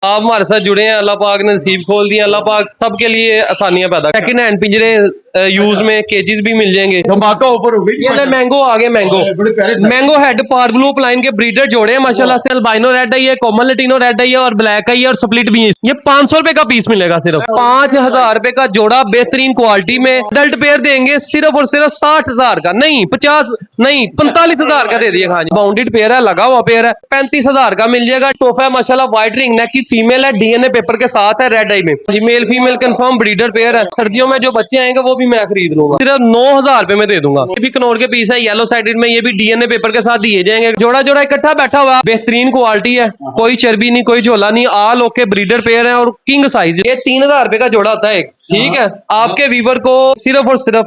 आप हमारे साथ जुड़े हैं, अल्लाह पाक ने नसीब खोल दिया, अल्लाह पाक सबके लिए आसानियां पैदा। सेकंड हैंड पिंजरे यूज में केजेस भी मिल जाएंगे। धमाका ऑफर हो गई। ये मैंगो आ गए, मैंगो हेड पार ब्लू प्लाइन के ब्रीडर जोड़े हैं माशाल्लाह से। अल्बाइनो रेड है, ये कॉमन लटीनो रेड है, ये और ब्लैक है, ये और स्प्लिट भी है। ये 500 रुपए का पीस मिलेगा, सिर्फ 5000 रुपए का जोड़ा, बेहतरीन क्वालिटी में। अडल्ट पेयर देंगे सिर्फ और सिर्फ 60,000 का, नहीं 50 नहीं 45,000 का दे दिए। हाँ जी, बाउंडेड पेयर है, लगा हुआ पेयर है, 35,000 का मिल जाएगा। तोहफा है माशाल्लाह, व्हाइट रिंग नेक की फीमेल है, डीएनए पेपर के साथ है, रेड आई में। Mail female confirm breeder pair है। सर्दियों में जो बच्चे आएंगे वो भी मैं खरीद लूंगा, सिर्फ 9,000 रुपए में दे दूंगा। ये भी कनौर के पीस है, येलो साइडेड में, ये भी डीएनए पेपर के साथ दिए जाएंगे। जोड़ा जोड़ा इकट्ठा बैठा हुआ, बेहतरीन क्वालिटी है, कोई चर्बी नहीं, कोई झोला नहीं, आल ओके ब्रीडर पेयर है और किंग साइज। ये 3,000 रुपए का जोड़ा होता है एक, ठीक है। आपके वीवर को सिर्फ और सिर्फ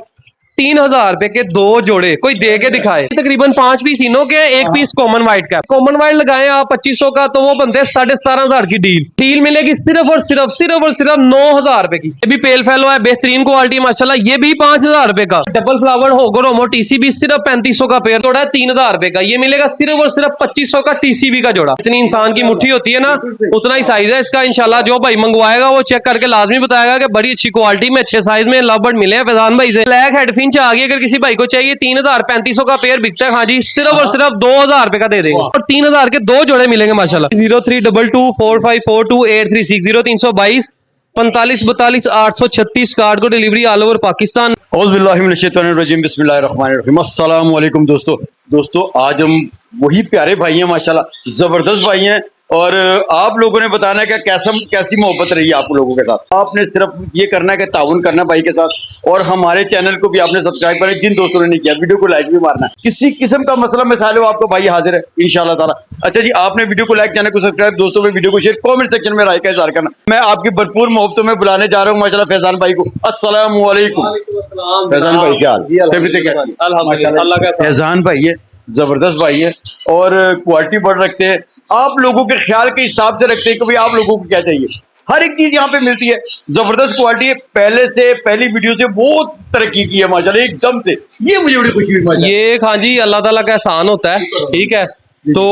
3,000 रुपए के 2 जोड़े कोई दे के दिखाए। तकरीबन 5 पीस इनो के, एक पीस कॉमन व्हाइट का। कॉमन व्हाइट लगाए आप 2500 का, तो वो बनते हैं 17,500 की डील मिलेगी सिर्फ और सिर्फ 9,000 रुपए की। ये भी पेल फैलो है, बेहतरीन क्वालिटी माशाल्लाह, ये भी 5,000 रुपए का। डबल फ्लावर होगो रोमो टीसीबी सिर्फ 3,500 का पेयर, जोड़ा 3,000 रुपए का। ये मिलेगा सिर्फ और सिर्फ 2500 का टीसीबी का जोड़ा। इतनी इंसान की मुट्ठी होती है ना, उतना ही साइज है इसका। इंशाल्लाह जो भाई मंगवाएगा वो चेक करके लाजमी बताएगा कि बड़ी अच्छी क्वालिटी में अच्छे साइज में लव बर्ड मिले हैं फैजान भाई से। ब्लैक हेडफिंच आ गई, अगर किसी भाई को चाहिए 3,000-3,500 का पेयर बिकता है। हाँ जी, सिर्फ और सिर्फ 2,000 रुपए का दे देंगे और 3,000 के 2 जोड़े मिलेंगे माशाल्लाह। 03224542 0322 45 42 836 कार्ड को डिलीवरी ऑल ओवर पाकिस्तान। अस्सलाम वालेकुम दोस्तों आज हम वही प्यारे भाई हैं माशाल्लाह, जबरदस्त भाई हैं। और आप लोगों ने बताना है कि कैसी मोहब्बत रही है आप लोगों के साथ। आपने सिर्फ ये करना है कि ताउन करना भाई के साथ, और हमारे चैनल को भी आपने सब्सक्राइब करें। जिन दोस्तों ने नहीं किया, वीडियो को लाइक भी मारना है। किसी किस्म का मसला मिसाल हो, आपको भाई हाजिर है इंशाल्लाह ताला। अच्छा जी, आपने वीडियो को लाइक, चैनल को सब्सक्राइब, दोस्तों में वीडियो को शेयर, कॉमेंट सेक्शन में राय का इज़हार करना। मैं आपकी भरपूर मोहब्बतों में बुलाने जा रहा हूँ माशाल्लाह फैजान भाई को। अस्सलाम वालेकुम फैजान भाई, क्या हाल? फैजान भाई है, जबरदस्त भाई है और क्वालिटी बढ़ रखते हैं, आप लोगों के ख्याल के हिसाब से रखते हैं कि भाई आप लोगों को क्या चाहिए। हर एक चीज यहाँ पे मिलती है, जबरदस्त क्वालिटी है। पहली वीडियो से बहुत तरक्की की है माशाल्लाह एकदम से। ये मुझे बड़ी खुशी हुई। ये हाँ जी, अल्लाह ताला का एहसान होता है, ठीक है। तो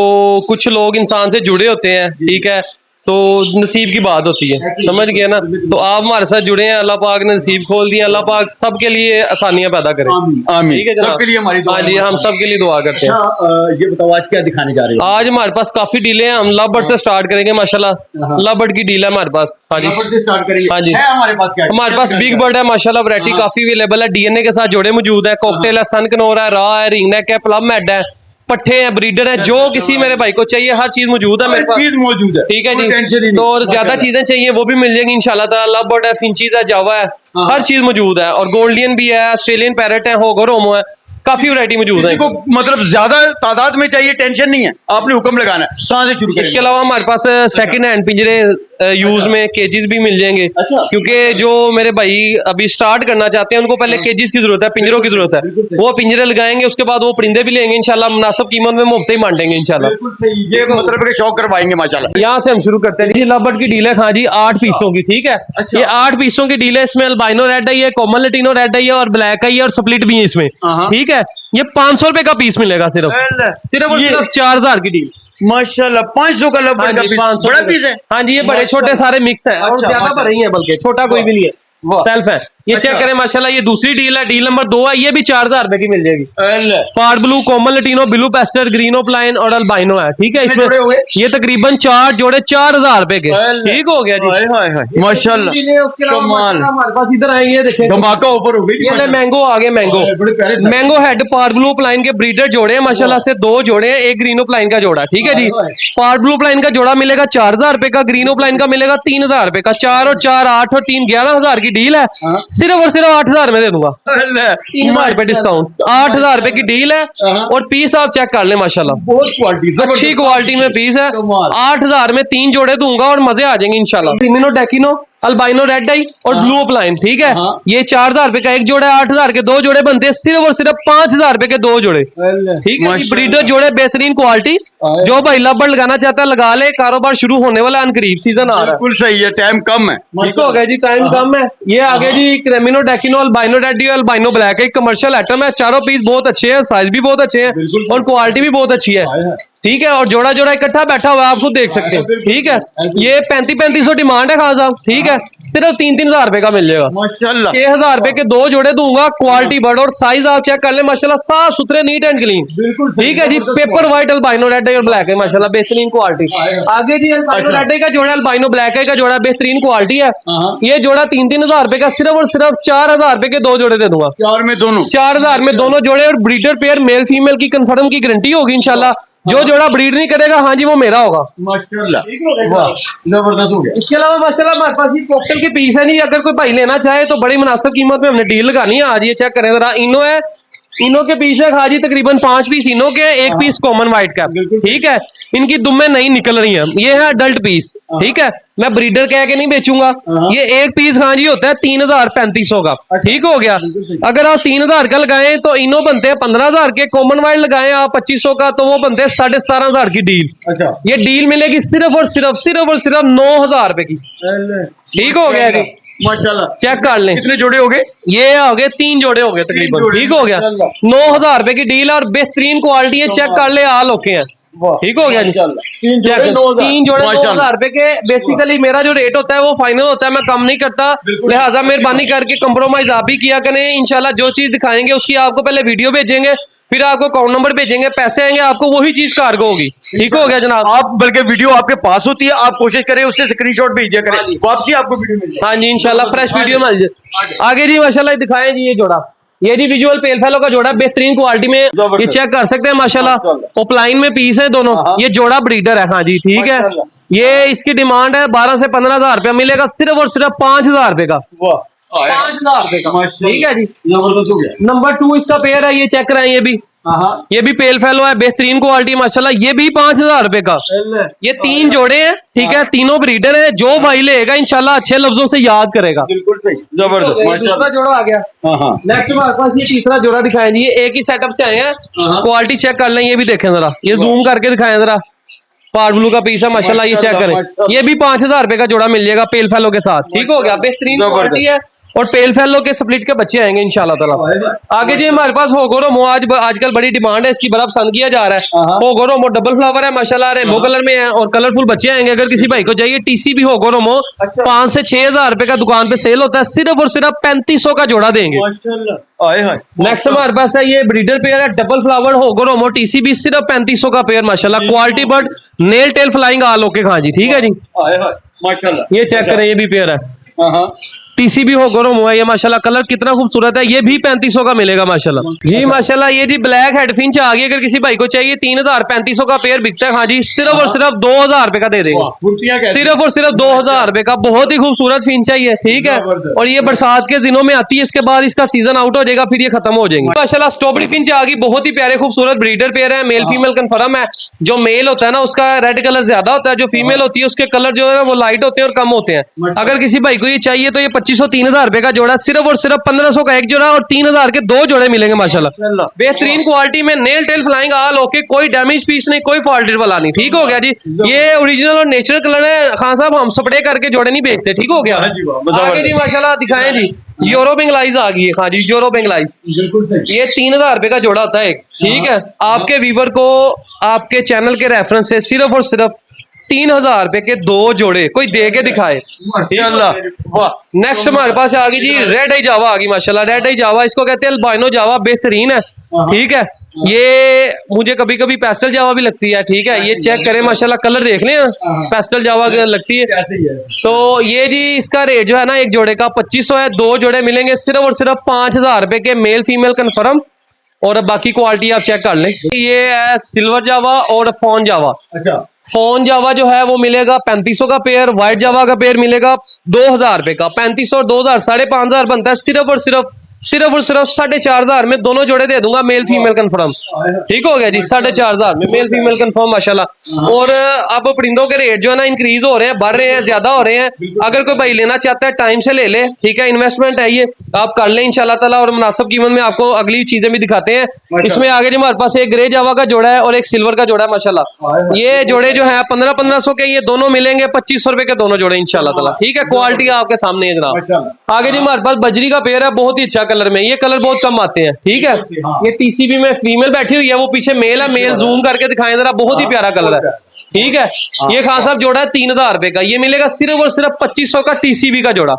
कुछ लोग इंसान से जुड़े होते हैं, ठीक है, तो नसीब की बात होती है, समझ गए ना। तो आप हमारे साथ जुड़े हैं, अल्लाह पाक ने नसीब खोल दिया, अल्लाह पाक सबके लिए आसानियां पैदा करे। आमीन। ठीक है जनाब, सबके लिए हमारी दुआ। हाँ जी, हम सबके लिए दुआ करते हैं। ये बताओ आज क्या दिखाने जा रहे हो? आज हमारे पास काफी डीले हैं, हम लव बर्ड से स्टार्ट करेंगे माशाल्लाह। लव बर्ड की डील है हमारे पास। हाँ जी, स्टार्ट करिए। हाँ जी, हमारे पास क्या है? हमारे पास बिग बर्ड है माशाल्लाह, वैरायटी काफी अवेलेबल है। डीएनए के साथ जोड़े मौजूद है, कॉकटेल है, सन कनोर है, रा है, रिंग नेक है, प्लम हेड है, पट्टे हैं, ब्रीडर है। जो किसी मेरे भाई को चाहिए हर चीज मौजूद है मेरे पास, चीज मौजूद है, ठीक है जी। तो और ज्यादा चीजें चाहिए वो भी मिल जाएंगी इंशाल्लाह ताला। लव बर्ड है, फिंचीज है, जावा है, हर चीज मौजूद है। और गोल्डियन भी है, ऑस्ट्रेलियन पैरेट है, होगो रोमो है, काफी वैरायटी मौजूद है। मतलब ज्यादा तादाद में चाहिए, टेंशन नहीं है, आपने हुक्म लगाना है। कहां से शुरू करें? इसके अलावा हमारे पास सेकंड हैंड पिंजरे यूज में केजेस भी मिल जाएंगे, क्योंकि जो मेरे भाई अभी स्टार्ट करना चाहते हैं उनको पहले केजेस की जरूरत है, पिंजरों की जरूरत है। वो पिंजरे लगाएंगे, उसके बाद वो परिंदे भी लेंगे इंशाल्लाह, मुनासिब कीमत में मुफ्त ही बांटेंगे इंशाल्लाह। ये मतलब के शौक करवाएंगे माशाल्लाह। यहाँ से हम शुरू करते हैं। लव बर्ड की डील है हाँ जी, 8 पीसों की, ठीक है। ये 8 पीसों की डील है। इसमें अल्बाइनो रेड है, ये कॉमन लटीनो रेड है, ये और ब्लैक है, ये और स्प्लिट भी है इसमें, ठीक है। ये 500 रुपए का पीस मिलेगा, सिर्फ और सिर्फ 4,000 की डील माशाल्लाह। 500 का लव बर्ड का पीस, बड़ा पीस है। हाँ जी, ये बड़े छोटे सारे मिक्स है और ज्यादा बड़े ही है, बल्कि छोटा कोई भी नहीं है, सेल्फ है। ये चेक करें माशाल्लाह, ये दूसरी डील है, डील नंबर 2 है, ये भी 4,000 रुपए की मिल जाएगी। Par blue, common lutino, blue pastel, green opaline और अल्बाइनो है, ठीक है। इसमें ये तकरीबन 4 जोड़े 4,000 रुपए के, ठीक हो गया जी माशाल्लाह। हमारे पास इधर आए, ये देखें धमाका ऑफर हो गई। ये मैंगो आ गए, मैंगो हेड पार ब्लू प्लाइन के ब्रीडर जोड़े हैं माशाल्लाह से। 2 जोड़े हैं, एक ग्रीनो प्लाइन का जोड़ा, ठीक है जी। पार ब्लू प्लाइन का जोड़ा मिलेगा 4,000 रुपए का, ग्रीनो प्लाइन का मिलेगा 3,000 रुपए का। 4 और 4 8 और 3 11,000 की डील है, सिर्फ और सिर्फ 8,000 में दे दूंगा, 3,000 रुपए डिस्काउंट। 8,000 रुपए की डील है और पीस आप चेक कर ले माशाल्लाह, बहुत क्वालिटी, अच्छी क्वालिटी में पीस है। 8,000 में 3 जोड़े दूंगा और मजे आ जाएंगे इंशाल्लाह। रीमिनो डेकिनो अल्बाइनो रेड आई और ब्लू अपलाइन, ठीक है। हाँ। ये 4000 रुपए का एक जोड़ा है, 8000 के 2 जोड़े बनते हैं, सिर्फ और सिर्फ 5000 रुपए के 2 जोड़े, ठीक है। ब्रीडर जोड़े बेहतरीन क्वालिटी, जो भाई लबर लगाना चाहता है लगा ले, कारोबार शुरू होने वाला अनकरीब, सीजन आ रहा है। बिल्कुल सही है, टाइम कम है। ठीक हो गया जी, टाइम कम है। ये आगे जी क्रेमिनो डेकिनो अल्बाइनो रेड अल्बाइनो ब्लैक है, कमर्शियल आइटम है, चारों पीस बहुत अच्छे हैं, साइज भी बहुत अच्छे हैं और क्वालिटी भी बहुत अच्छी है, ठीक है। और जोड़ा जोड़ा इकट्ठा बैठा हुआ है, आप खुद देख सकते हैं, ठीक है। ये 3500 डिमांड है खान साहब, ठीक है। सिर्फ 3-3000 रुपए का मिल जाएगा, माशाल्लाह। 6000 रुपए के 2 जोड़े दूंगा, क्वालिटी बड़ और साइज आप चेक कर ले माशाल्लाह, साफ सुथरे नीट एंड क्लीन, ठीक है जी। पेपर व्हाइट अल्बाइनो रेड और ब्लैक है माशाल्लाह, बेहतरीन क्वालिटी। आगे जी अल्बाइनो रेड का जोड़ा अल्बाइनो ब्लैक का जोड़ा बेहतरीन क्वालिटी है। ये जोड़ा 3-3000 रुपए का, सिर्फ और सिर्फ 4000 रुपए के 2 जोड़े दे दूंगा, 4 में दोनों, 4000 में दोनों जोड़े। और ब्रीडर पेयर मेल फीमेल की कंफर्म की गारंटी होगी इंशाल्लाह। जो जोड़ा ब्रीड नहीं करेगा, हाँ जी, वो मेरा होगा। माशाल्लाह, वाह, जबरदस्त हो गया। इसके अलावा माशाल्लाह हमारे पास ये कॉकटेल के पीस है, नहीं अगर कोई भाई लेना चाहे तो बड़ी मुनासिब कीमत में हमने डील लगानी है। आज ये चेक करें जरा, इनो है, इनो के पीस है हाजी, तकरीबन 5 पीस इनो के, 1 पीस कॉमन व्हाइट का, ठीक है। इनकी दुम्बे नहीं निकल रही हैं, ये है अडल्ट पीस, ठीक है। मैं ब्रीडर कह के नहीं बेचूंगा। ये एक पीस हाँ जी होता है 3000-3500 का, ठीक हो गया। अगर आप 3000 का लगाएं तो इनो बनते हैं 15000 के, कॉमन वाइड लगाएं आप 2500 का तो वो बनते हैं 17500 की डील। अच्छा, ये डील मिलेगी सिर्फ और सिर्फ 9000 रुपए की, ठीक हो गया जी। माशाल्लाह, चेक कर लें, कितने जोड़े हो गए? ये हो गए 3 जोड़े हो गए तकरीबन, ठीक हो गया। 9000 रुपए की डील और बेहतरीन क्वालिटी है, चेक कर ले, आल ओके हैं, ठीक हो गया जी। 3 चेक, जोड़े 3 जोड़े 9000 9000 रुपए के। बेसिकली मेरा जो रेट होता है वो फाइनल होता है, मैं कम नहीं करता, लिहाजा मेहरबानी करके कंप्रोमाइज आप भी किया करें। इंशाल्लाह जो चीज दिखाएंगे उसकी आपको पहले वीडियो भेजेंगे, फिर आपको अकाउंट नंबर भेजेंगे, पैसे आएंगे आपको, वही चीज कार्गो होगी, ठीक हो गया जनाब। आप बल्कि वीडियो आपके पास होती है, आप कोशिश करें उससे स्क्रीनशॉट भेज दिया करें, वापसी आपको वीडियो मिल जाए। हाँ जी, इंशाल्लाह फ्रेश वीडियो मिल जाए। आगे जी माशाल्लाह दिखाएं जी, ये जोड़ा, ये जी विजुअल पेल फेलो का जोड़ा बेहतरीन क्वालिटी में, ये चेक कर सकते हैं माशाल्लाह। ओपलाइन में पीस है दोनों, ये जोड़ा ब्रीडर है, हाँ जी, ठीक है। ये इसकी डिमांड है 12 से 15,000 रुपया, मिलेगा सिर्फ और सिर्फ 5000 रुपए का, 5000 रुपए का, ठीक है जी। जबरदस्त हो गया। नंबर 2 इसका पेयर है, ये चेक कराएं, ये भी पेल फेलो है, बेहतरीन क्वालिटी माशाल्लाह, ये भी 5000 रुपए का। ये 3 जोड़े हैं, ठीक है, तीनों ब्रीडर है। जो भाई लेगा इंशाल्लाह अच्छे लफ्जों से याद करेगा। बिल्कुल सही, जबरदस्त, दूसरा माशाल्लाह। जोड़ा आ गया। हाँ, नेक्स्ट हमारे पास ये तीसरा जोड़ा दिखाएं जी, ये एक ही सेटअप से आए हैं, क्वालिटी चेक कर लें, ये भी देखें जरा, ये जूम करके दिखाएं जरा, पार ब्लू का पीस है माशाल्लाह, ये चेक करें, ये भी 5000 रुपए का जोड़ा मिल जाएगा पेल फेलो के साथ, ठीक हो गया। बेहतरीन क्वालिटी है और पेल फेलो के स्प्लिट के बच्चे आएंगे इंशाल्लाह ताला। आगे जी हमारे पास होगोरोमो, आजकल बड़ी डिमांड है इसकी, बड़ा पसंद किया जा रहा है। होगोरोमो डबल फ्लावर है माशाल्लाह, रेनबो कलर में है और कलरफुल बच्चे आएंगे। अगर किसी भाई को चाहिए टीसी भी होगोरोमो, 5 से 6000 रुपए का दुकान पे सेल होता है, सिर्फ और सिर्फ 3500 का जोड़ा देंगे। नेक्स्ट हमारे पास है ये ब्रीडर पेयर है, डबल फ्लावर होगोरोमो टीसी भी, सिर्फ 3500 का पेयर माशाल्लाह, quality but nail tail flying all okay, हाँ जी, ठीक है जी। माशाल्लाह, ये चेक करें, ये भी पेयर है, टीसी भी हो गरम हुआ, ये माशाल्लाह कलर कितना खूबसूरत है, ये भी 3500 का मिलेगा माशाल्लाह जी। माशाल्लाह ये जी ब्लैक हेडफिंच आ गई, अगर किसी भाई को चाहिए 3500 का पेयर बिकता है, हाँ जी, सिर्फ और सिर्फ 2000 रुपए का दे देंगे, सिर्फ और सिर्फ 2000 रुपए का। बहुत ही खूबसूरत फिंच है ये, ठीक है। और ये बरसात के दिनों में आती है, इसके बाद इसका सीजन आउट हो जाएगा, फिर ये खत्म हो जाएंगे माशाल्लाह। स्ट्रॉबेरी फिंच आ गई, बहुत ही प्यारे खूबसूरत ब्रीडर पेयर है, मेल फीमेल कंफर्म है। जो मेल होता है ना उसका रेड कलर ज्यादा होता है, जो फीमेल होती है उसके कलर जो है ना वो लाइट होते हैं और कम होते हैं। अगर किसी भाई को ये चाहिए तो ये 2500-3000 रुपए का जोड़ा, सिर्फ और सिर्फ 1500 का एक जोड़ा और 3000 के 2 जोड़े मिलेंगे माशाल्लाह। बेहतरीन क्वालिटी में, नेल टेल फ्लाइंग आल ओके, कोई डैमेज पीस नहीं, कोई फॉल्टेड वाला नहीं, ठीक हो गया जी। ये ओरिजिनल और नेचुरल कलर है खान साहब, हम स्प्रे करके जोड़े नहीं बेचते, ठीक हो गया। आगे जी माशाल्लाह दिखाएं जी, यूरो बेंगलाइज आ गई है, हाँ जी, यूरो बेंगलाइज, ये 3000 रुपए का जोड़ा होता है एक, ठीक है। आपके व्यूवर को आपके चैनल के रेफरेंस से सिर्फ और सिर्फ 3000 रुपए के 2 जोड़े कोई दे के दिखाए, वाह। नेक्स्ट हमारे पास आ गई जी रेड आई जावा आ गई माशाल्लाह, रेड आई जावा इसको कहते हैं, अल्बाइनो जावा बेहतरीन है, ठीक है। ये मुझे कभी कभी पेस्टल जावा भी लगती है, ठीक है। ये चेक करें माशाल्लाह, कलर देख लें, पेस्टल जावा लगती है। तो ये जी इसका रेट जो है ना एक जोड़े का 2500 है, 2 जोड़े मिलेंगे सिर्फ और सिर्फ 5000 रुपए के, मेल फीमेल कन्फर्म। और बाकी क्वालिटी आप चेक कर लें। ये है सिल्वर जावा और फोन जावा, फोन जावा जो है वो मिलेगा 3500 का पेयर, व्हाइट जावा का पेयर मिलेगा 2000 रुपए का, 3500 और 2000 5500 बनता है, सिर्फ और सिर्फ सिर्फ और सिर्फ 4,500 में दोनों जोड़े दे दूंगा, मेल फीमेल कंफर्म। ठीक हो गया जी, 4,500 में मेल फीमेल कंफर्म माशाल्लाह। और अब परिंदों के रेट जो है ना इंक्रीज हो रहे हैं, बढ़ रहे हैं, ज्यादा हो रहे हैं। अगर कोई भाई लेना चाहता है टाइम से ले ले, ठीक है, इन्वेस्टमेंट है ये, आप कर लें इंशाल्लाह ताला। और मुनासिब कीमत में आपको अगली चीजें भी दिखाते हैं। इसमें आगे जी हमारे पास एक ग्रे जावा का जोड़ा है और एक सिल्वर का जोड़ा है माशाल्लाह। ये जोड़े जो है 1500 के, ये दोनों मिलेंगे 2500 रुपए के दोनों जोड़े इंशाल्लाह ताला। ठीक है, क्वालिटी आपके सामने है जनाब। आगे जी हमारे पास बजरी का पेड़ है, बहुत ही अच्छा कलर में, ये कलर बहुत कम आते हैं। ठीक है, ये टीसीबी में फीमेल बैठी हुई है, वो पीछे मेल है, मेल जूम करके दिखाएं जरा, बहुत ही प्यारा कलर है। ठीक है, ये खान साहब जोड़ा है 3,000 रुपए का, ये मिलेगा सिर्फ और सिर्फ 2500 का टीसीबी का जोड़ा,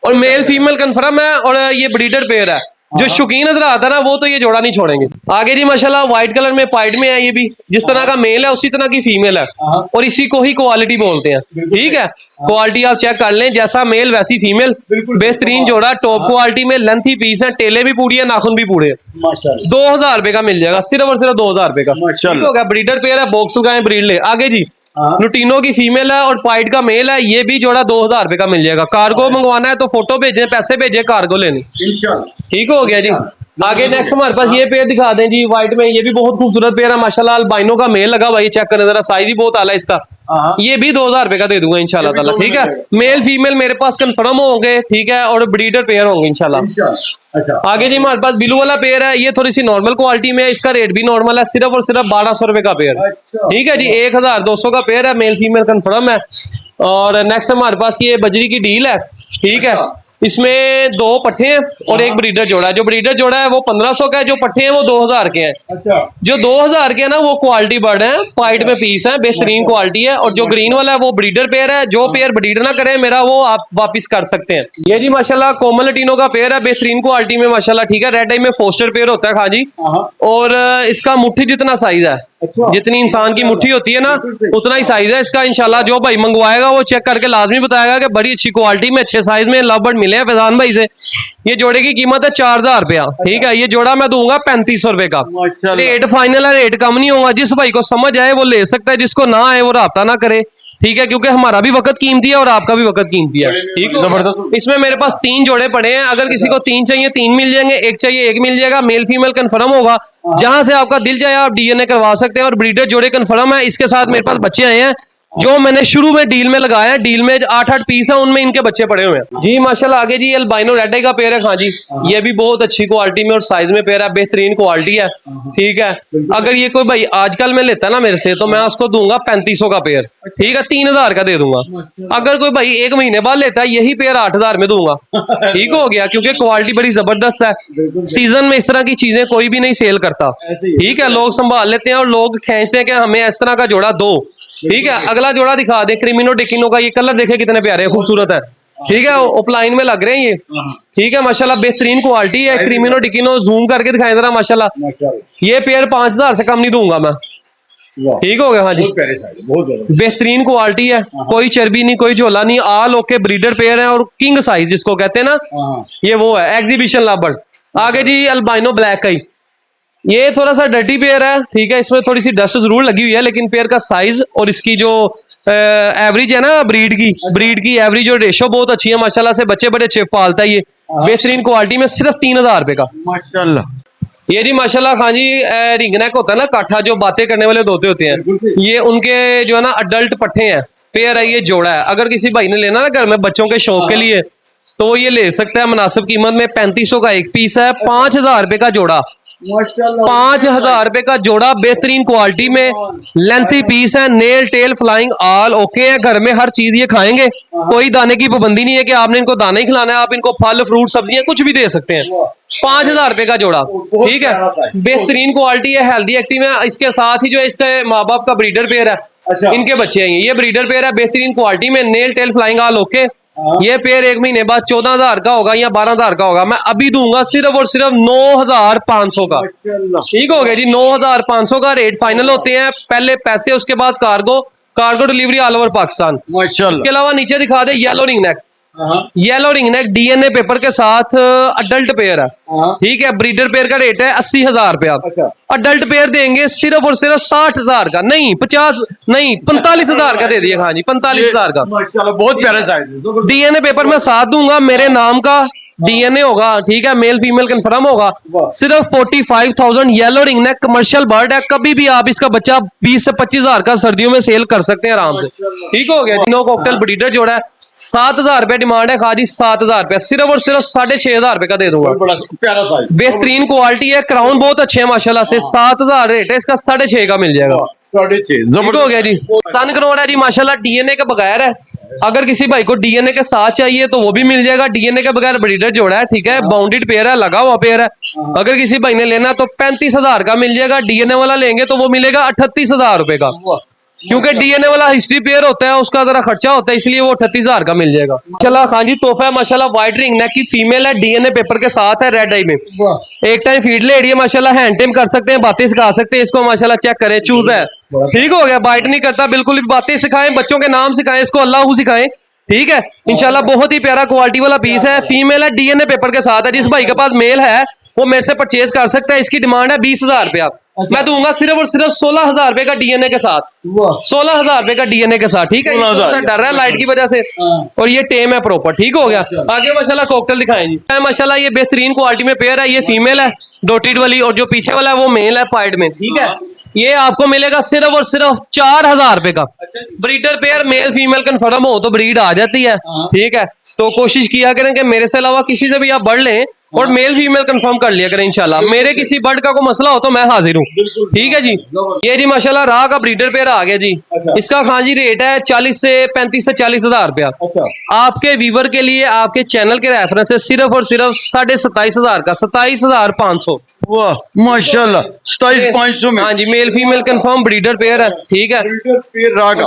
और मेल फीमेल कंफर्म है। और ये ब्रीडर पेयर है, जो शौकीन नजर आता है ना वो तो ये जोड़ा नहीं छोड़ेंगे। आगे जी माशाल्लाह व्हाइट कलर में पाइट में है, ये भी जिस तरह का मेल है उसी तरह की फीमेल है, और इसी को ही क्वालिटी बोलते हैं। ठीक है, क्वालिटी आप चेक कर लें, जैसा मेल वैसी फीमेल, बेहतरीन जोड़ा, टॉप क्वालिटी में, लेंथी पीस है, टेले भी पूरी है, नाखून भी पूरे, 2,000 रुपए का मिल जाएगा, सिर्फ और सिर्फ 2,000 रुपए का। ठीक हो गया, ब्रीडर पेयर है, बॉक्स लगाए ब्रीड ले। आगे जी लुटीनो की फीमेल है और पाइट का मेल है, ये भी जोड़ा 2,000 रुपए का मिल जाएगा। कार्गो मंगवाना है तो फोटो भेजें, पैसे भेजें, कार्गो लेनी। ठीक हो गया जी। आगे नेक्स्ट हमारे पास ये पेयर दिखा दें जी, व्हाइट में, ये भी बहुत खूबसूरत पेयर है माशाल्लाह। अल्बाइनो का मेल लगा हुआ है, चेक करें जरा, साइज भी बहुत आला है इसका। ये भी 2,000 रुपए का दे दूंगा इंशाल्लाह ताला। ठीक है, मेल फीमेल मेरे पास कंफर्म होंगे, ठीक है, और ब्रीडर पेयर होंगे इंशाल्लाह। आगे जी हमारे पास ब्लू वाला पेयर है, ये थोड़ी सी नॉर्मल क्वालिटी में है, इसका रेट भी नॉर्मल है, सिर्फ और सिर्फ 1,200 रुपए का पेयर। ठीक है जी, 1,200 का पेयर है, मेल फीमेल कंफर्म है। और नेक्स्ट हमारे पास ये बजरी की डील है। ठीक है, इसमें 2 पट्टे हैं और एक ब्रीडर जोड़ा है। जो ब्रीडर जोड़ा है वो 1,500 का है, जो पट्टे हैं वो 2,000 के हैं। जो 2,000 के है ना वो क्वालिटी बर्ड है, पाइट में पीस है, बेहतरीन क्वालिटी है। और जो ग्रीन वाला है वो ब्रीडर पेयर है, जो पेयर ब्रीड ना करे मेरा वो आप वापिस कर सकते हैं। ये जी माशाल्लाह कोमल लटीनो का पेयर है, बेहतरीन क्वालिटी में माशाल्लाह। ठीक है, रेड आई में फोस्टर पेयर होता है खाजी, और इसका मुट्ठी जितना साइज है, जितनी इंसान की मुट्ठी होती है ना उतना ही साइज है इसका। इंशाल्लाह जो भाई मंगवाएगा वो चेक करके लाजमी बताएगा कि बड़ी अच्छी क्वालिटी में, अच्छे साइज में लव बर्ड मिले हैं फैजान भाई से। ये जोड़े की कीमत है 4,000 रुपया। ठीक है, ये जोड़ा मैं दूंगा 3,500 रुपए का। रेट फाइनल है, रेट कम नहीं होगा। जिस भाई को समझ आए वो ले सकता है, जिसको ना आए वो राब्ता ना करे। ठीक है, क्योंकि हमारा भी वक्त कीमती है और आपका भी वक्त कीमती है। ठीक है, जबरदस्त। इसमें मेरे पास 3 जोड़े पड़े हैं, अगर किसी को 3 चाहिए 3 मिल जाएंगे, एक चाहिए 1 मिल जाएगा। मेल फीमेल कंफर्म होगा, जहां से आपका दिल जाए आप डीएनए करवा सकते हैं। और ब्रीडर जोड़े कंफर्म है। इसके साथ मेरे पास बच्चे आए हैं जो मैंने शुरू में डील में लगाया है, डील में 8-8 पीस है, उनमें इनके बच्चे पड़े हुए हैं जी माशाल्लाह। आगे जी अल्बाइनो रेड आई का पेयर है, हाँ जी, ये भी बहुत अच्छी क्वालिटी में और साइज में पेयर है, बेहतरीन क्वालिटी है। ठीक है, अगर ये कोई भाई आजकल में लेता है ना मेरे से तो मैं उसको दूंगा 3,500 का पेयर। ठीक है, 3,000 का दे दूंगा। अगर कोई भाई 1 महीने बाद लेता है यही पेयर 8,000 में दूंगा। ठीक हो गया, क्योंकि क्वालिटी बड़ी जबरदस्त है। सीजन में इस तरह की चीजें कोई भी नहीं सेल करता। ठीक है, लोग संभाल लेते हैं और लोग खींचते हैं कि हमें इस तरह का जोड़ा दो। ठीक है, अगला जोड़ा दिखा दे, क्रिमिनो डिकिनो का, ये कलर देखे कितने प्यारे खूबसूरत है। ठीक है, ओपलाइन में लग रहे हैं ये। ठीक है माशाल्लाह, बेहतरीन क्वालिटी है। क्रिमिनो डिकिनो जूम करके दिखाएं जरा माशाल्लाह। ये पेयर 5,000 से कम नहीं दूंगा मैं। ठीक हो गया, हाँ जी, बेहतरीन क्वालिटी है, कोई चर्बी नहीं, कोई झोला नहीं, आल ओके ब्रीडर पेयर है। और किंग साइज जिसको कहते हैं ना, ये वो है एग्जीबिशन लाबर्ड। आगे जी अल्बाइनो ब्लैक आई, ये थोड़ा सा डर्टी पेयर है। ठीक है, इसमें थोड़ी सी डस्ट जरूर लगी हुई है, लेकिन पेयर का साइज और इसकी जो एवरेज है ना ब्रीड की एवरेज और रेशो बहुत अच्छी है माशाल्लाह से। बच्चे बड़े अच्छे पालता है ये, बेहतरीन क्वालिटी में, सिर्फ 3,000 रुपए का माशाल्लाह। ये जी माशाल्लाह खान जी रिंग नेक होता है ना, काठा जो बातें करने वाले तोते होते हैं, ये उनके जो है ना अडल्ट पट्टे हैं, पेयर है, ये जोड़ा है। अगर किसी भाई ने लेना ना घर में बच्चों के शौक के लिए तो वो ये ले सकता है मुनासिब कीमत में। 3,500 का एक पीस है, 5,000 रुपए का जोड़ा, 5,000 रुपए का जोड़ा, बेहतरीन क्वालिटी में, लेंथी पीस है, nail tail flying all okay है। घर में हर चीज ये खाएंगे, कोई दाने की पाबंदी नहीं है कि आपने इनको दाना ही खिलाना है, आप इनको फल फ्रूट सब्जियां कुछ भी दे सकते हैं। 5,000 रुपए का जोड़ा। ठीक है, बेहतरीन क्वालिटी है, हेल्दी एक्टिव है। इसके साथ ही जो इसके माँ बाप का ब्रीडर पेयर है, इनके बच्चे हैं, ये ब्रीडर पेयर है, बेहतरीन क्वालिटी में, nail tail flying all okay. ये पेयर 1 महीने बाद 14,000 का होगा या 12,000 का होगा। मैं अभी दूंगा सिर्फ और सिर्फ 9,500 का। ठीक हो गया जी, 9,500 का रेट फाइनल होते हैं। पहले पैसे, उसके बाद cargo delivery all over Pakistan. इसके अलावा नीचे दिखा दे yellow ring neck, yellow ring neck DNA paper के साथ अडल्ट पेयर है। ठीक है, ब्रीडर पेयर का रेट है 80,000 रुपया। अडल्ट पेयर देंगे सिर्फ और सिर्फ 60,000 का, नहीं 50 नहीं 45,000 का दे दिए। हाँ जी, 45,000 का, माशाल्लाह बहुत प्यारा साइज। डीएनए पेपर मैं साथ दूंगा, मेरे नाम का डीएनए होगा, ठीक है, मेल फीमेल कंफर्म होगा, सिर्फ 45,000 येलो रिंग नेक कमर्शियल बर्ड है। कभी भी आप इसका बच्चा 20 से 25,000 का सर्दियों में सेल कर सकते हैं आराम से। ठीक हो गया। नो कॉकटेल ब्रीडर जोड़ा है, 7,000 रुपए डिमांड है खाजी, 7,000 रुपए सिर्फ और सिर्फ 6,500 रुपए का दे दूंगा। बड़ा प्यारा साइज, बेहतरीन क्वालिटी है, क्राउन बहुत अच्छे है माशाल्लाह से। 7,000 रेट है इसका, 6,500 का मिल जाएगा। 6.5 जबरदस्त हो गया जी। सन कनौर है जी माशाल्लाह, डीएनए के बगैर है। अगर किसी भाई को डीएनए के साथ चाहिए तो वो भी मिल जाएगा। डीएनए के बगैर ब्रीडर जोड़ा है, ठीक है, बाउंडेड पेयर है, लगा हुआ पेयर है। अगर किसी भाई ने लेना तो 35,000 का मिल जाएगा। डीएनए वाला लेंगे तो वो मिलेगा 38,000 रुपए का, क्योंकि डीएनए वाला हिस्ट्री पेयर होता है, उसका जरा खर्चा होता है, इसलिए वो 38,000 का मिल जाएगा। चला हाँ जी, तोहफा है माशाल्लाह, व्हाइट रिंग नेक की फीमेल है, डीएनए पेपर के साथ है, रेड आई में। एक टाइम फीड ले रही है माशाल्लाह, हैंड टेम कर सकते हैं, बातें सिखा सकते हैं इसको माशाल्लाह। चेक करें, चूज है, ठीक हो गया, बाइट नहीं करता बिल्कुल भी। बातें सिखाएं, बच्चों के नाम सिखाएं, इसको अल्लाह सिखाएं, ठीक है इंशाल्लाह। बहुत ही प्यारा क्वालिटी वाला पीस है, फीमेल है, डीएनए पेपर के साथ है। जिस भाई के पास मेल है वो मेरे से परचेज कर सकता है। इसकी डिमांड है 20,000 रुपया, मैं दूंगा सिर्फ और सिर्फ 16,000 रुपए का डीएनए के साथ। 16,000 रुपए का डीएनए के साथ, ठीक है। डर रहा है लाइट की वजह से, और ये टेम है प्रॉपर, ठीक हो गया। आगे माशाल्लाह कॉकटेल दिखाएं जी। माशाल्लाह ये बेहतरीन क्वालिटी में पेयर है, ये फीमेल है डॉटेड वाली, और जो पीछे वाला है वो मेल है पाइड में, ठीक है। ये आपको मिलेगा सिर्फ और सिर्फ 4,000 रुपए का। Breeder pair mail female confirm हो तो ब्रीड आ जाती है, ठीक है। तो कोशिश किया करें कि मेरे से अलावा किसी से भी आप बढ़ लें और मेल फीमेल कंफर्म कर लिया करें इंशाल्लाह। मेरे किसी बर्ड का कोई मसला हो तो मैं हाजिर हूँ, ठीक है जी। ये जी माशाल्लाह राह का ब्रीडर पेयर आ गया जी। इसका खां जी रेट है 35 से 40,000 रुपया। आपके व्यूवर के लिए, आपके चैनल के रेफरेंस से सिर्फ और सिर्फ 27,500 का, 27,500। वाह माशाल्लाह, 27,500 में। हाँ जी, male female confirm breeder pair है, ठीक है।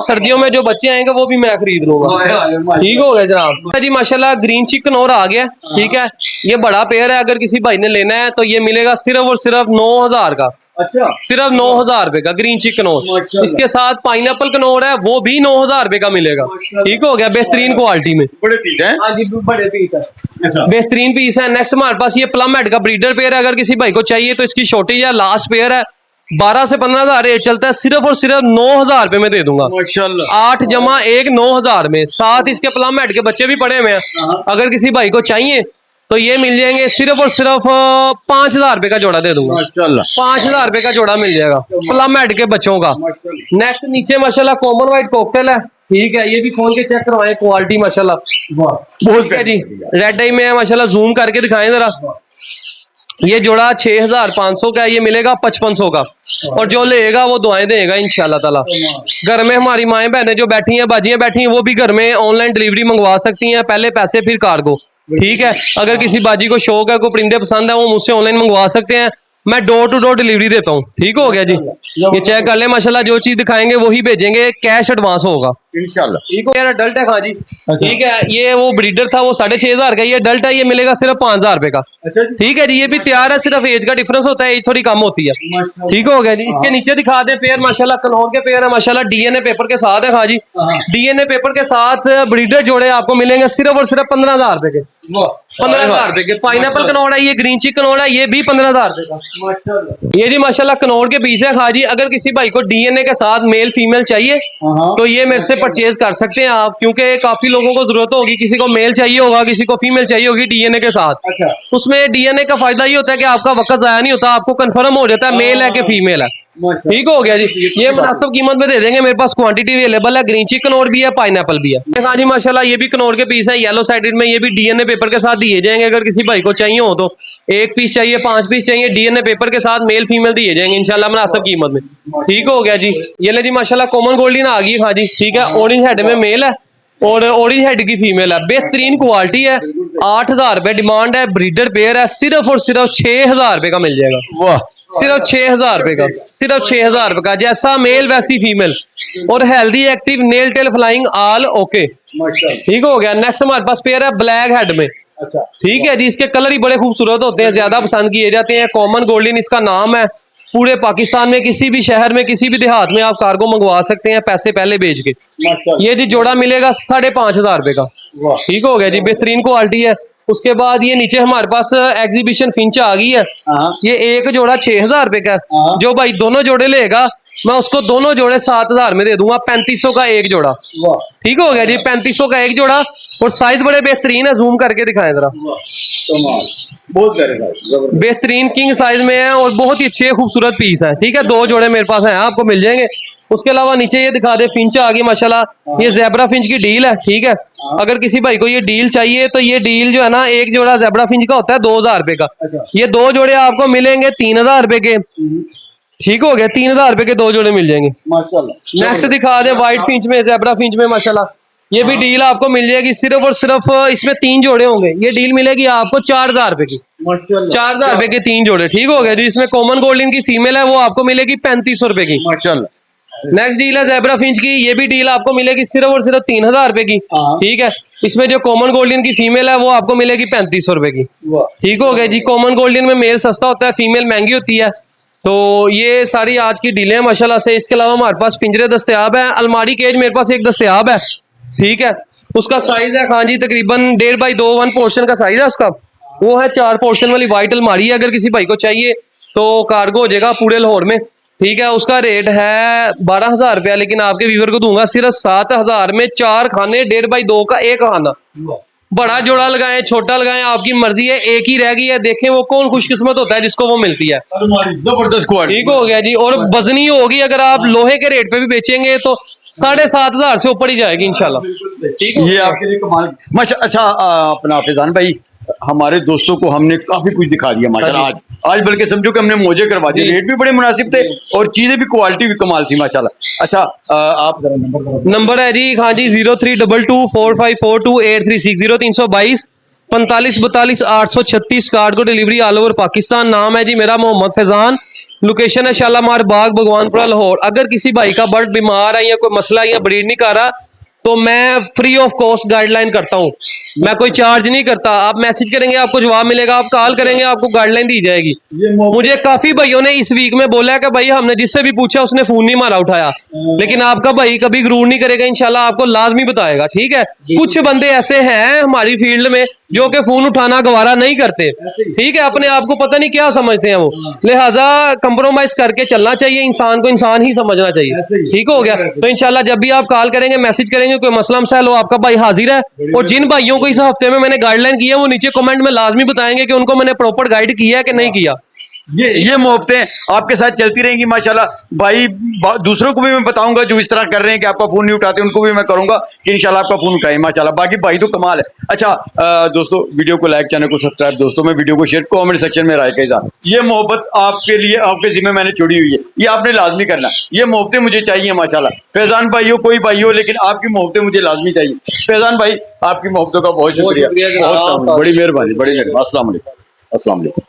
सर्दियों में जो बच्चे आएंगे वो भी मैं खरीद लूंगा, ठीक हो गया जनाब जी। माशाल्लाह ग्रीन चिकन और आ गया, ठीक है। ये बड़ा पेयर है, अगर किसी भाई ने लेना है तो ये मिलेगा सिर्फ और सिर्फ 9,000 का। अच्छा, सिर्फ 9,000 रुपए का ग्रीन चिक कनौर। इसके साथ पाइनएप्पल कनौर है, वो भी 9,000 रुपए का मिलेगा, ठीक हो गया। बेहतरीन क्वालिटी में बड़े पीस हैं। हाँ जी, बड़े पीस है, बेहतरीन पीस है। नेक्स्ट हमारे पास ये प्लम हेड का ब्रीडर पेयर है, अगर किसी भाई को चाहिए तो इसकी छोटी या लास्ट पेयर है, 12 से 15,000 रेट चलता है, सिर्फ और सिर्फ 9,000 रुपए में दे दूंगा। माशाल्लाह 8 जमा 1 9,000 में। साथ इसके प्लम हेड के बच्चे भी पड़े हुए हैं, अगर किसी भाई को चाहिए तो ये मिल जाएंगे सिर्फ और सिर्फ 5,000 रुपए का जोड़ा दे दूंगा। माशाल्लाह 5,000 रुपए का जोड़ा मिल जाएगा प्लम हेड के बच्चों का। नेक्स्ट नीचे माशाल्लाह कॉमन व्हाइट कॉकटेल है, ठीक है। ये भी खोल के चेक करवाएं, क्वालिटी माशाल्लाह बहुत है जी। रेड आई में है माशाल्लाह, जूम करके दिखाएं जरा। ये जोड़ा 6,500 का, ये मिलेगा 5,500 का, और जो लेगा वो दुआएं देगा इंशाल्लाह ताला। घर में हमारी माएं बहनें जो बैठी हैं, बाजियां बैठी हैं, वो भी घर में ऑनलाइन डिलीवरी मंगवा सकती हैं, पहले पैसे फिर कार्गो, ठीक है। अगर किसी बाजी को शौक है, को परिंदे पसंद है, वो मुझसे ऑनलाइन मंगवा सकते हैं, मैं डोर टू डोर डिलीवरी देता हूँ, ठीक हो गया जी। ये चेक कर ले माशाल्लाह, जो चीज दिखाएंगे वही भेजेंगे, कैश एडवांस होगा इंशाल्लाह। ठीक हो गया। अडल्ट है खां जी, ठीक है। ये वो ब्रीडर था, वो 6,500 का, ये अडल्ट है, ये मिलेगा सिर्फ 5,000 रुपए का, ठीक है जी। ये भी तैयार है, सिर्फ एज का डिफरेंस होता है, एज थोड़ी कम होती है, ठीक हो गया जी। इसके नीचे दिखा दे पेयर माशाल्लाह, कनौर के पेयर है माशाल्लाह, डीएनए पेपर के साथ है खां जी। डीएनए पेपर के साथ ब्रीडर जोड़े आपको मिलेंगे सिर्फ और सिर्फ 15,000 रुपए के, 15,000 रुपए के। पाइनएप्पल कनौर है, ये ग्रीन चिक कनौर है, ये भी 15,000 रुपए का। ये जी माशाल्लाह कनौर के पीस है खां जी। अगर किसी भाई को डीएनए के साथ मेल फीमेल चाहिए तो ये मेरे से परचेज कर सकते हैं आप, क्योंकि काफी लोगों को जरूरत होगी, किसी को मेल चाहिए होगा, किसी को फीमेल चाहिए होगी डीएनए के साथ। उसमें डीएनए का फायदा ये होता है कि आपका वक्त जाया नहीं होता, आपको कंफर्म हो जाता है मेल है कि फीमेल है, ठीक हो गया जी। ये मुनासिब कीमत में दे देंगे, मेरे पास क्वांटिटी अवेलेबल है। ग्रीन चिक कनौर भी है, पाइनएप्पल भी है हाँ जी माशाल्लाह। ये भी कनौर के पीस है, येलो साइडेड में, ये भी डीएनए पेपर के साथ दिए जाएंगे। अगर किसी भाई को चाहिए हो तो 1 पीस चाहिए, 5 पीस चाहिए, डीएनए पेपर के साथ मेल फीमेल दिए जाएंगे इंशाल्लाह मुनासिब कीमत में, ठीक हो गया जी। ये ले जी माशाल्लाह कॉमन गोल्डन आ गई हाँ जी, ठीक है। ऑरेंज हेड में मेल है और ऑरेंज हेड की फीमेल है, बेहतरीन क्वालिटी है। 8,000 रुपए डिमांड है, ब्रीडर पेयर है, सिर्फ और सिर्फ 6,000 रुपए का मिल जाएगा। वाह, सिर्फ 6,000 रुपए का, सिर्फ 6,000 रुपए का। जैसा मेल वैसी फीमेल, और healthy active nail tail flying all okay, ठीक हो गया। नेक्स्ट हमारे पास पेयर है ब्लैक हेड में, ठीक है जी। इसके कलर ही बड़े खूबसूरत होते हैं, ज्यादा पसंद किए जाते हैं। कॉमन गोल्डन इसका नाम है। पूरे पाकिस्तान में किसी भी शहर में, किसी भी देहात में आप कार्गो मंगवा सकते हैं, पैसे पहले भेज के। ये जी जोड़ा मिलेगा 5,500 रुपए का, ठीक हो गया जी। बेहतरीन क्वालिटी है। उसके बाद ये नीचे हमारे पास एग्जीबिशन फिंच आ गई है, ये एक जोड़ा 6,000 रुपए का। जो भाई दोनों जोड़े लेगा मैं उसको दोनों जोड़े 7,000 में दे दूंगा, 3500 का एक जोड़ा। ठीक हो गया जी, 3500 का एक जोड़ा। और साइज बड़े बेहतरीन है, जूम करके दिखाएं जरा। बहुत प्यारे साइज, बेहतरीन किंग साइज में है और बहुत ही अच्छे खूबसूरत पीस है। ठीक है, 2 जोड़े मेरे पास हैं, आपको मिल जाएंगे। उसके अलावा नीचे ये दिखा दे, फिंच आ गई माशाल्लाह। ये ज़ेब्रा फिंच की डील है। ठीक है, अगर किसी भाई को ये डील चाहिए तो ये डील जो है ना, एक जोड़ा ज़ेब्रा फिंच का होता है 2,000 रुपए का। ये 2 जोड़े आपको मिलेंगे 3,000 रुपए के। ठीक हो गया, 3,000 रुपए के 2 जोड़े मिल जाएंगे माशाल्लाह। नेक्स्ट दिखा दे, व्हाइट फिंच में, ज़ेब्रा फिंच में माशाल्लाह। ये भी डील आपको मिल जाएगी सिर्फ और सिर्फ, इसमें 3 जोड़े होंगे। ये डील मिलेगी आपको 4,000 रुपए की, 4,000 रुपए के 3 जोड़े। ठीक हो गया जी। इसमें कॉमन गोल्डन की फीमेल है, वो आपको मिलेगी 3,500 रुपए की माशाल्लाह। नेक्स्ट डील है ज़ेब्रा फिंच की, ये भी डील आपको मिलेगी सिर्फ और सिर्फ 3,000 रुपए की। ठीक है, इसमें जो कॉमन गोल्डन की फीमेल है वो आपको मिलेगी 3,500 रुपए की। ठीक हो गया जी। कॉमन गोल्डन में मेल सस्ता होता है, फीमेल महंगी होती है। तो ये सारी आज की डीलें हैं माशाल्लाह से। इसके अलावा हमारे पास पिंजरे दस्तयाब है, अलमारी केज मेरे पास एक दस्तयाब है। ठीक है, उसका साइज है हाँ जी तकरीबन 1.5 बाई 2 1 पोर्शन का साइज है उसका। वो है 4 पोर्शन वाली वाइट अलमारी है। अगर किसी भाई को चाहिए तो कार्गो हो जाएगा पूरे लाहौर में। ठीक है, उसका रेट है 12,000 रुपया, लेकिन आपके व्यूवर को दूंगा सिर्फ 7,000 में। 4 खाने, 1.5 बाई 2 का एक खाना। बड़ा जोड़ा लगाएं, छोटा लगाएं, आपकी मर्जी है। एक ही रह गई है, देखें वो कौन खुशकिस्मत होता है जिसको वो मिलती है। जबरदस्त क्वालिटी। ठीक हो गया जी। और वजनी होगी, अगर आप लोहे के रेट पे भी बेचेंगे तो 7,500 से ऊपर ही जाएगी इंशाल्लाह। ठीक है, ये आपके लिए कमाल अच्छा अपना फैजान भाई, हमारे दोस्तों को हमने काफी कुछ दिखा दिया माशाल्लाह। आज बल्कि समझो कि हमने मौजे करवा दिए, रेट भी बड़े मुनासिब थे और चीजें भी, क्वालिटी भी कमाल थी माशाल्लाह। अच्छा आप नंबर है जी हाँ जी 032245428360 322 45 42 836। कार्ड को डिलीवरी ऑल ओवर पाकिस्तान। नाम है जी मेरा मोहम्मद फैजान। लोकेशन है शालामार बाग, भगवानपुरा, लाहौर। अगर किसी भाई का बर्ड बीमार है या कोई मसला है या ब्रीड नहीं कर रहा तो मैं फ्री ऑफ कॉस्ट गाइडलाइन करता हूँ, मैं कोई चार्ज नहीं करता। आप मैसेज करेंगे आपको जवाब मिलेगा, आप कॉल करेंगे आपको गाइडलाइन दी जाएगी। मुझे काफी भाइयों ने इस वीक में बोला है कि भाई हमने जिससे भी पूछा उसने फोन नहीं मारा उठाया, लेकिन आपका भाई कभी गुरूर नहीं करेगा, इंशाल्लाह आपको लाजमी बताएगा। ठीक है, कुछ बंदे ऐसे हैं हमारी फील्ड में जो कि फोन उठाना गवारा नहीं करते। ठीक है, अपने आप को पता नहीं क्या समझते हैं वो, लिहाजा कंप्रोमाइज करके चलना चाहिए। इंसान को इंसान ही समझना चाहिए। ठीक हो गया, तो इंशाल्लाह जब भी आप कॉल करेंगे, मैसेज करेंगे, कोई मसला मसाइल हो, आपका भाई हाजिर है। और जिन भाइयों को इस हफ्ते में मैंने गाइडलाइन की है वो नीचे कमेंट में लाजमी बताएंगे कि उनको मैंने प्रॉपर गाइड किया है कि नहीं किया। ये मोहब्बतें आपके साथ चलती रहेंगी माशाल्लाह भाई। दूसरों को भी मैं बताऊंगा जो इस तरह कर रहे हैं कि आपका फोन नहीं उठाते, उनको भी मैं करूंगा कि इंशाल्लाह आपका फोन उठाएं माशाल्लाह। बाकी भाई तो कमाल है। अच्छा दोस्तों, वीडियो को लाइक, चैनल को सब्सक्राइब, दोस्तों में वीडियो को शेयर, कमेंट सेक्शन में राय का इज़हार। ये मोहब्बत आपके लिए, आपके जिम्मे मैंने छोड़ी हुई है, ये आपने लाजमी करना। ये मोहब्बतें मुझे चाहिए माशाल्लाह। फैजान भाई हो, कोई भाई हो, लेकिन आपकी मोहब्बतें मुझे लाजमी चाहिए। फैजान भाई आपकी मोहब्बतों का बहुत शुक्रिया, बहुत बड़ी मेहरबानी, बड़ी मेहरबानी। अस्सलाम वालेकुम।